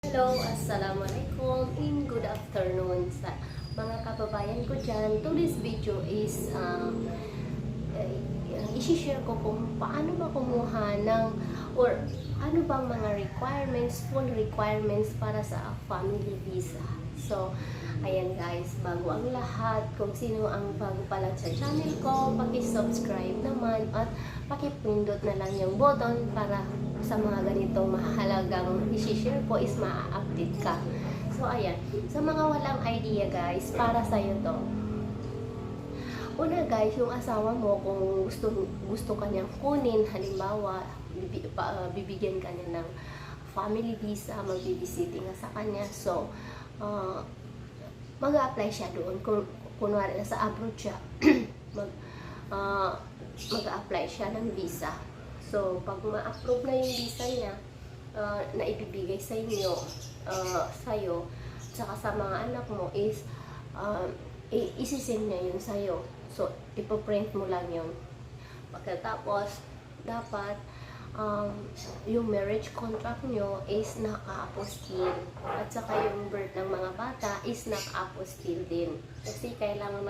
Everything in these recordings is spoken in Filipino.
Hello, Assalamualaikum and good afternoon sa mga kababayan ko dyan. Today's video is isi-share ko kung paano ba kumuha ng or ano bang mga requirements, full requirements para sa family visa. So, ayan guys, bago ang lahat, kung sino ang bago pa lang sa channel ko, paki-subscribe naman at paki-pindot na lang yung button para sa mga ganitong mahalagang isi-share ko is ma-update ka. So, ayan. Sa mga walang idea guys, para sa'yo to. Una guys, yung asawa mo kung gusto kanyang kunin, halimbawa, bibigyan ka niya ng family visa, magbibisiting ka sa kanya. So, mag-a-apply siya doon. Kung kunwari nasa abroad siya, mag-a-apply siya ng visa. So, pag ma-approve na yung visa niya, na ibibigay sa inyo, sa'yo, tsaka sa mga anak mo is, isisend niya yun sa'yo. So, ipaprint mo lang yun. Pagkatapos, dapat, yung marriage contract nyo is naka-apostille. At saka yung birth ng mga bata is naka-apostille din. Kasi kailangan.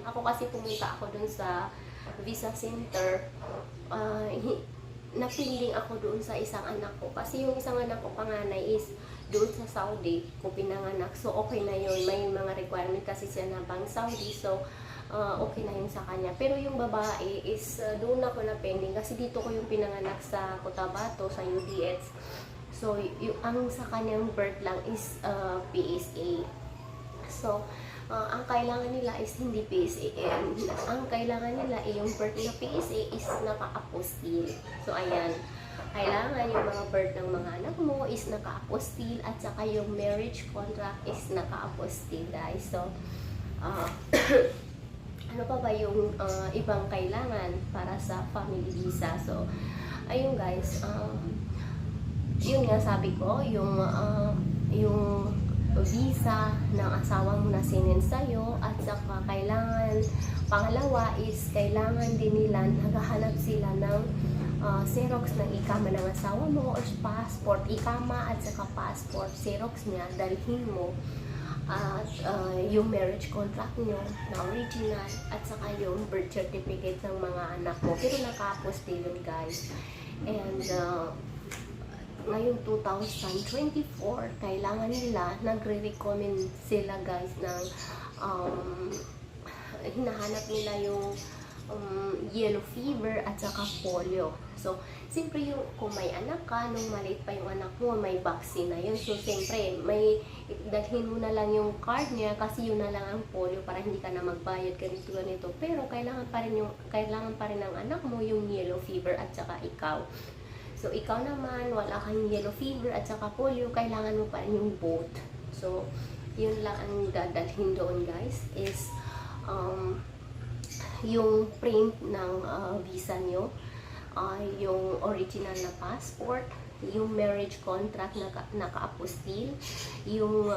Ako kasi pumunta ako dun sa visa center, napinding ako doon sa isang anak ko. Kasi yung isang anak ko, panganay, is doon sa Saudi ko pinanganak. So, okay na yun. May mga requirement kasi siya na pang Saudi. So, okay na yun sa kanya. Pero yung babae is doon ako na pending. Kasi dito ko yung pinanganak sa Cotabato, sa UDS. So, ang sa kanyang birth lang is PSA. So, ang kailangan nila is hindi PSA. Ang kailangan nila yung birth na PSA is naka-apostille. So, ayan. Kailangan yung mga birth ng mga anak mo is naka-apostille at saka yung marriage contract is naka-apostille, guys. So, ano pa ba yung ibang kailangan para sa family visa? So, ayun guys. Yun nga sabi ko, yung visa ng asawa mo na sinend sa'yo at saka kailangan, pangalawa is kailangan din nila, naghahanap sila ng Xerox ng ikama ng asawa mo or passport, ikama at saka passport, Xerox niya, dalhin mo at yung marriage contract nyo na original at saka yung birth certificate ng mga anak mo, pero naka-apostille yun guys. And ngayong 2024, kailangan nila, nagre-recommend sila guys ng hinahanap nila yung yellow fever at saka polio. So, siyempre yung kung may anak ka, nung maliit pa yung anak mo, may vaccine na yun. So, siyempre, may dalhin mo na lang yung card niya kasi yun na lang ang polio para hindi ka na magbayad ganito. Pero kailangan pa rin ng anak mo yung yellow fever at saka ikaw. So, ikaw naman, wala kang yellow fever at saka polio, kailangan mo pa rin yung both. So, yun lang ang dadalhin doon guys, is yung print ng visa nyo, yung original na passport, yung marriage contract na naka-apostille, yung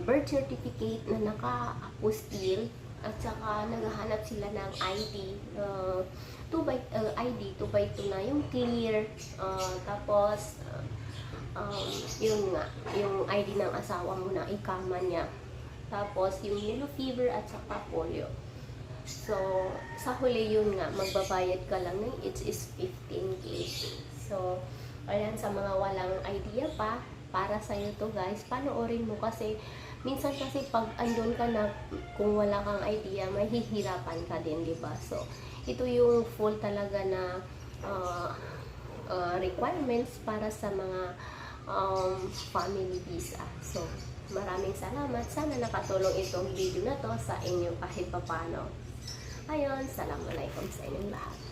birth certificate na naka-apostille, at saka naghahanap sila ng ID, 2x2 na yung clear, tapos yun nga, yung ID ng asawa mo na ikama niya, tapos yung yellow fever at saka polio. So, sa huli yun nga, magbabayad ka lang ng it is 15K. So, ayan, sa mga walang idea pa, para sa'yo to guys, panoorin mo kasi minsan kasi pag andun ka na, kung wala kang idea, mahihirapan ka din, diba? So, ito yung full talaga na requirements para sa mga family visa. So, maraming salamat. Sana nakatulong itong video na to sa inyo kahit papano. Ayun, Assalamualaikum sa inyong lahat.